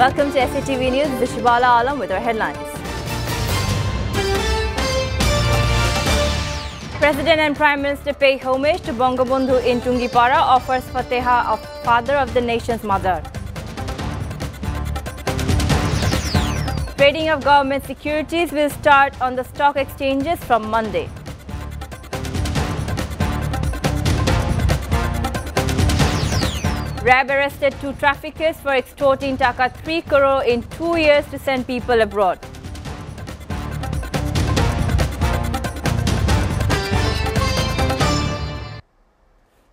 Welcome to SATV News. Vishwala Alam with our headlines. President and Prime Minister pay homage to Bangabandhu in Tungipara, offers Fatiha of Father of the Nation's Mother. Trading of government securities will start on the stock exchanges from Monday. RAB arrested 2 traffickers for extorting Dhaka 3 crore in 2 years to send people abroad.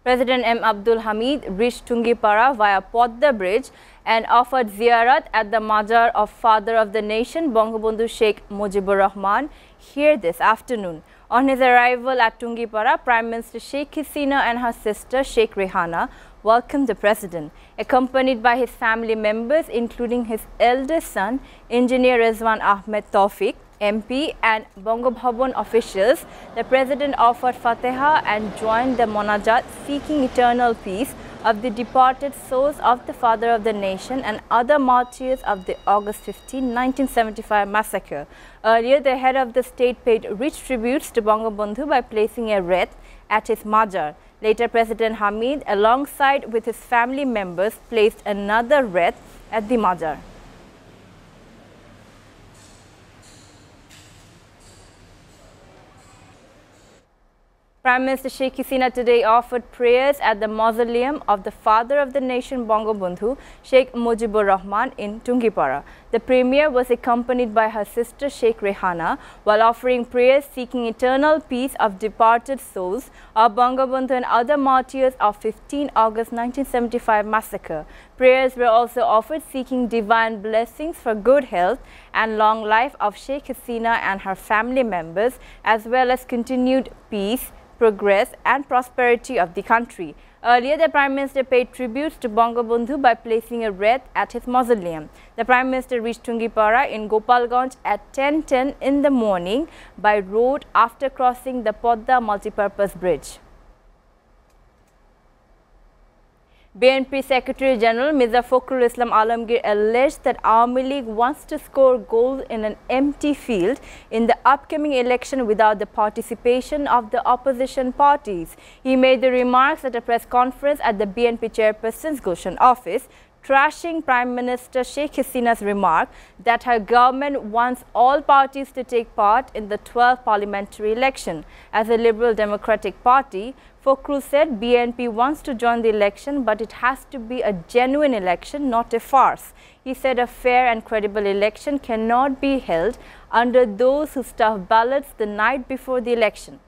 President M. Abdul Hamid reached Tungipara via Podda Bridge and offered ziyarat at the Majar of Father of the Nation, Bangabandhu Sheikh Mujibur Rahman, here this afternoon. On his arrival at Tungipara, Prime Minister Sheikh Hasina and her sister Sheikh Rehana welcomed the President. Accompanied by his family members, including his eldest son, Engineer Rizwan Ahmed Tawfiq, MP and Bangabhavan officials, the President offered Fatiha and joined the Monajat seeking eternal peace of the departed souls of the Father of the Nation and other martyrs of the August 15, 1975 massacre. Earlier, the head of the state paid rich tributes to Bangabandhu by placing a wreath at his Majar. Later, President Hamid, alongside with his family members, placed another wreath at the Majar. Prime Minister Sheikh Hasina today offered prayers at the mausoleum of the Father of the Nation Bangabandhu, Sheikh Mujibur Rahman in Tungipara. The Premier was accompanied by her sister Sheikh Rehana while offering prayers seeking eternal peace of departed souls of Bangabandhu and other martyrs of 15 August 1975 massacre. Prayers were also offered seeking divine blessings for good health and long life of Sheikh Hasina and her family members, as well as continued peace, progress and prosperity of the country. Earlier, the Prime Minister paid tributes to Bangabandhu by placing a wreath at his mausoleum. The Prime Minister reached Tungipara in Gopalganj at 10:10 in the morning by road after crossing the Podda multipurpose bridge. BNP Secretary General Mirza Fakhrul Islam Alamgir alleged that Awami League wants to score goals in an empty field in the upcoming election without the participation of the opposition parties. He made the remarks at a press conference at the BNP chairperson's Gulshan office, trashing Prime Minister Sheikh Hasina's remark that her government wants all parties to take part in the 12th parliamentary election. As a Liberal Democratic Party, Fakhrul said BNP wants to join the election, but it has to be a genuine election, not a farce. He said a fair and credible election cannot be held under those who stuff ballots the night before the election.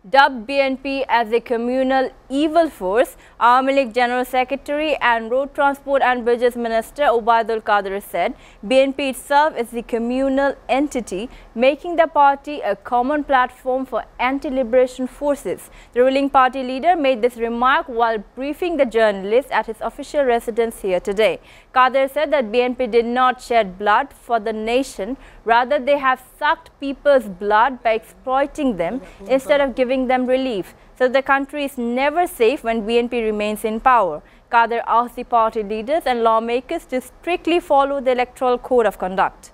Dubbed BNP as a communal evil force, Awami League General Secretary and Road Transport and Bridges Minister Ubaidul Qadir said BNP itself is the communal entity, making the party a common platform for anti-liberation forces. The ruling party leader made this remark while briefing the journalists at his official residence here today. Qadir said that BNP did not shed blood for the nation, rather they have sucked people's blood by exploiting them instead of giving them relief. So the country is never safe when BNP remains in power. Qadir asked the party leaders and lawmakers to strictly follow the electoral code of conduct.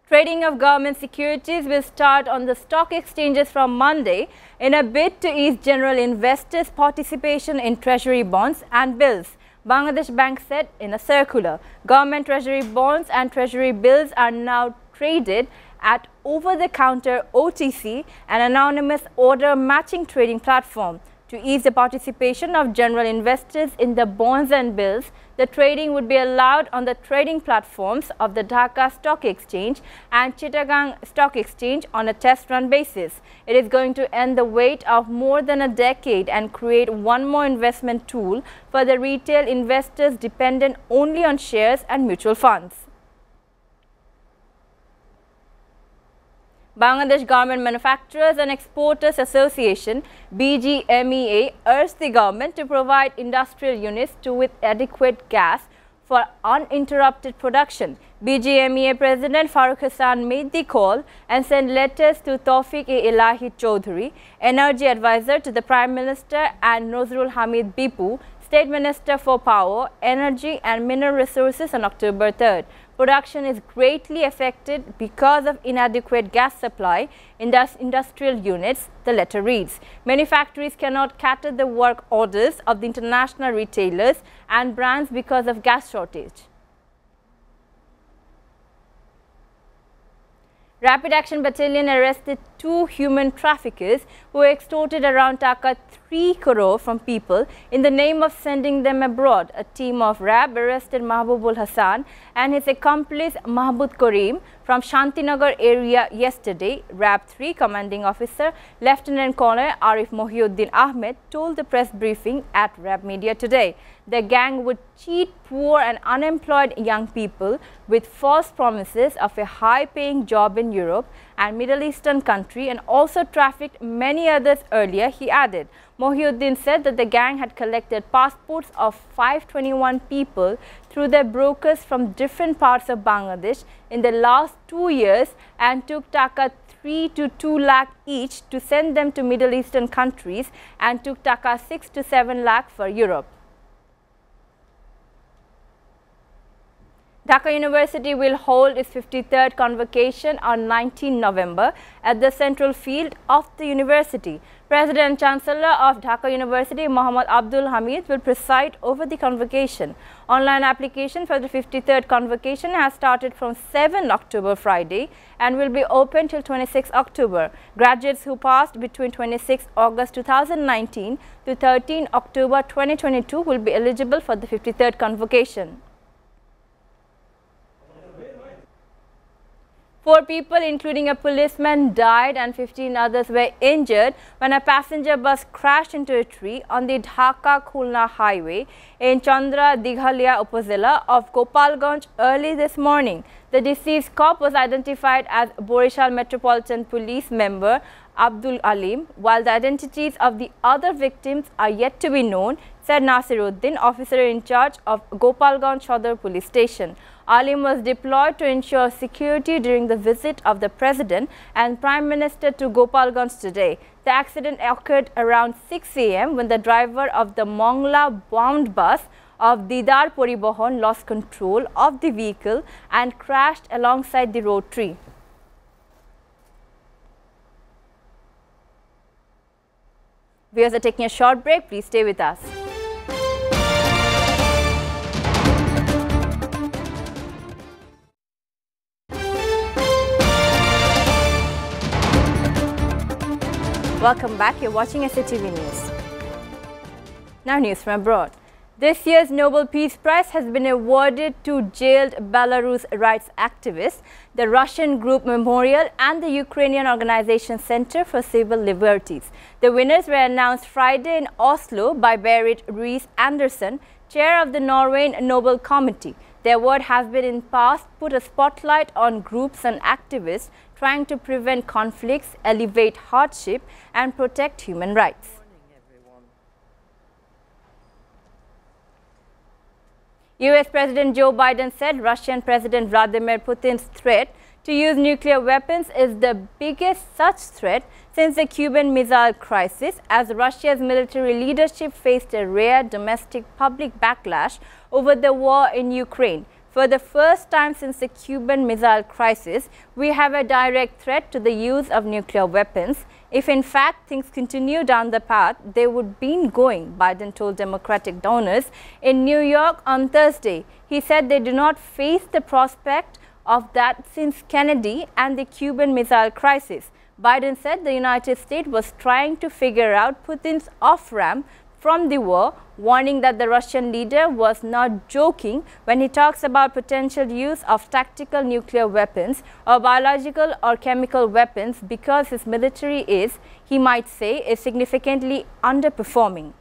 Trading of government securities will start on the stock exchanges from Monday in a bid to ease general investors' participation in treasury bonds and bills. Bangladesh Bank said in a circular, government treasury bonds and treasury bills are now traded at over-the-counter OTC, an anonymous order matching trading platform. To ease the participation of general investors in the bonds and bills, the trading would be allowed on the trading platforms of the Dhaka Stock Exchange and Chittagong Stock Exchange on a test run basis. It is going to end the wait of more than a decade and create one more investment tool for the retail investors dependent only on shares and mutual funds. Bangladesh Garment Manufacturers and Exporters Association (BGMEA) urged the government to provide industrial units with adequate gas for uninterrupted production. BGMEA President Farooq Hassan made the call and sent letters to Tawfiq-e-Ilahi Chaudhary, Energy Advisor to the Prime Minister, and Nazrul Hamid Bipu, State Minister for Power, Energy and Mineral Resources on October 3rd. Production is greatly affected because of inadequate gas supply in industrial units, the letter reads. Many factories cannot cater the work orders of the international retailers and brands because of gas shortage. Rapid Action Battalion arrested 2 human traffickers who extorted around Taka 3 crore from people in the name of sending them abroad. A team of RAB arrested Mahbubul Hassan and his accomplice Mahbub Karim from Shantinagar area yesterday. RAB 3 Commanding Officer Lieutenant Colonel Arif Mohiuddin Ahmed told the press briefing at RAB Media today. The gang would cheat poor and unemployed young people with false promises of a high-paying job in Europe and Middle Eastern country, and also trafficked many others earlier, he added. Mohiuddin said that the gang had collected passports of 521 people through their brokers from different parts of Bangladesh in the last 2 years and took Taka 3 to 2 lakh each to send them to Middle Eastern countries and took Taka 6 to 7 lakh for Europe. Dhaka University will hold its 53rd convocation on 19 November at the central field of the university. President and Chancellor of Dhaka University, Mohammad Abdul Hamid, will preside over the convocation. Online application for the 53rd convocation has started from 7 October Friday and will be open till 26 October. Graduates who passed between 26 August 2019 to 13 October 2022 will be eligible for the 53rd convocation. 4 people, including a policeman, died and 15 others were injured when a passenger bus crashed into a tree on the Dhaka-Khulna highway in Chandra Dighalia Upazila of Gopalganj early this morning. The deceased cop was identified as Borishal Metropolitan Police member Abdul Alim, while the identities of the other victims are yet to be known, said Nasiruddin, officer in charge of Gopalganj Shodar Police Station. Alim was deployed to ensure security during the visit of the President and Prime Minister to Gopalganj today. The accident occurred around 6 a.m. when the driver of the Mongla-bound bus of Didar Poribohon lost control of the vehicle and crashed alongside the road tree. Viewers are taking a short break. Please stay with us. Welcome back. You're watching SATV News. Now news from abroad. This year's Nobel Peace Prize has been awarded to jailed Belarus rights activists, the Russian Group Memorial and the Ukrainian Organization Center for Civil Liberties. The winners were announced Friday in Oslo by Berit Reiss-Andersen, chair of the Norwegian Nobel Committee. The award has been in past put a spotlight on groups and activists trying to prevent conflicts, alleviate hardship and protect human rights. US President Joe Biden said Russian President Vladimir Putin's threat to use nuclear weapons is the biggest such threat since the Cuban Missile Crisis, as Russia's military leadership faced a rare domestic public backlash over the war in Ukraine. For the first time since the Cuban Missile Crisis, we have a direct threat to the use of nuclear weapons. If in fact things continue down the path they would be going, Biden told Democratic donors in New York on Thursday. He said they do not face the prospect of that since Kennedy and the Cuban Missile Crisis. Biden said the United States was trying to figure out Putin's off-ramp from the war, warning that the Russian leader was not joking when he talks about potential use of tactical nuclear weapons or biological or chemical weapons, because his military is, he might say, is significantly underperforming.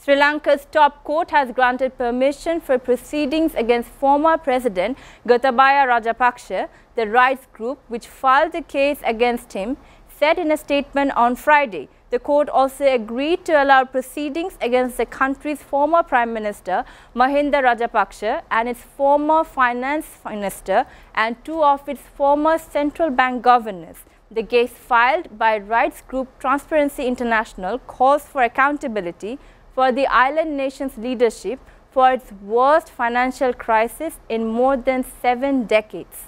Sri Lanka's top court has granted permission for proceedings against former President Gotabaya Rajapaksa. The rights group which filed the case against him said in a statement on Friday. The court also agreed to allow proceedings against the country's former Prime Minister Mahinda Rajapaksa and its former Finance Minister and two of its former central bank governors. The case filed by rights group Transparency International calls for accountability for the island nation's leadership for its worst financial crisis in more than 7 decades.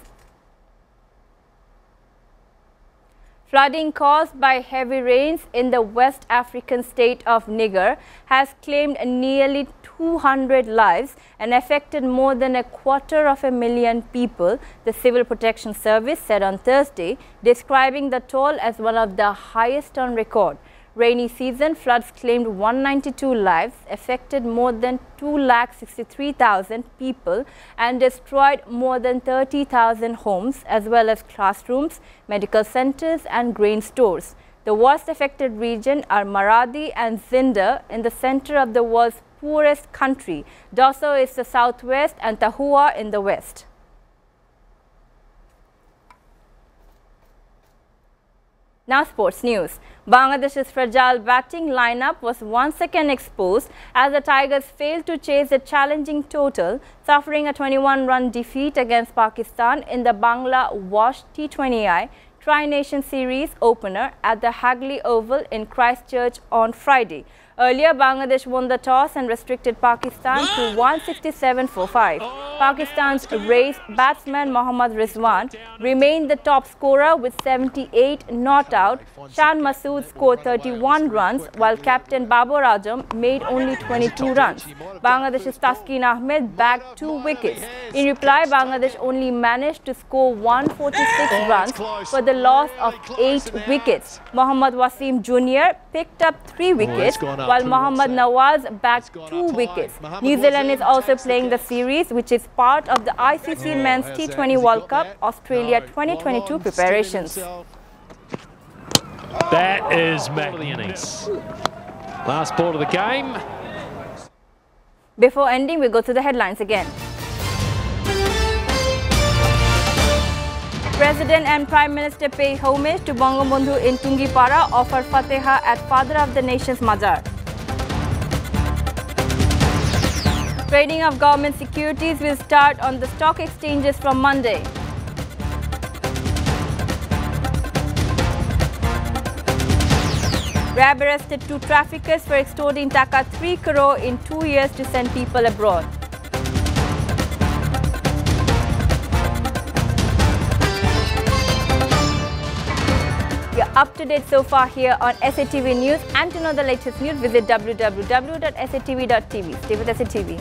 Flooding caused by heavy rains in the West African state of Niger has claimed nearly 200 lives and affected more than 250,000 people, the Civil Protection Service said on Thursday, describing the toll as one of the highest on record. Rainy season floods claimed 192 lives, affected more than 263,000 people and destroyed more than 30,000 homes as well as classrooms, medical centers and grain stores. The worst affected region are Maradi and Zinder in the center of the world's poorest country. Dosso is the southwest and Tahua in the west. Now sports news. Bangladesh's fragile batting lineup was once again exposed as the Tigers failed to chase a challenging total, suffering a 21-run defeat against Pakistan in the Bangla Wash T20I Tri-Nation Series opener at the Hagley Oval in Christchurch on Friday. Earlier, Bangladesh won the toss and restricted Pakistan to 167 for 5. Pakistan's race batsman Mohammad Rizwan remained the top scorer with 78 not out. Shan Masood scored 31 runs while captain Babur Azam made only 22 runs. Bangladesh's Taskin Ahmed bagged 2 wickets. In reply, Bangladesh only managed to score 146 runs for the loss of 8 wickets. Mohammad Wasim Jr. picked up 3 wickets while Mohammad Nawaz bagged 2 wickets. New Zealand is also playing the series, which is part of the ICC Men's T20 World Cup Australia 2022 preparations. That is magnificent. Last ball of the game. Before ending, we go to the headlines again. President and Prime Minister pay homage to Bangabandhu in Tungipara, offer Fatiha at Father of the Nation's Mazar. Trading of government securities will start on the stock exchanges from Monday. RAB arrested 2 traffickers for extorting Dhaka 3 crore in 2 years to send people abroad. You're up to date so far here on SATV News, and to know the latest news, visit www.satv.tv. Stay with SATV.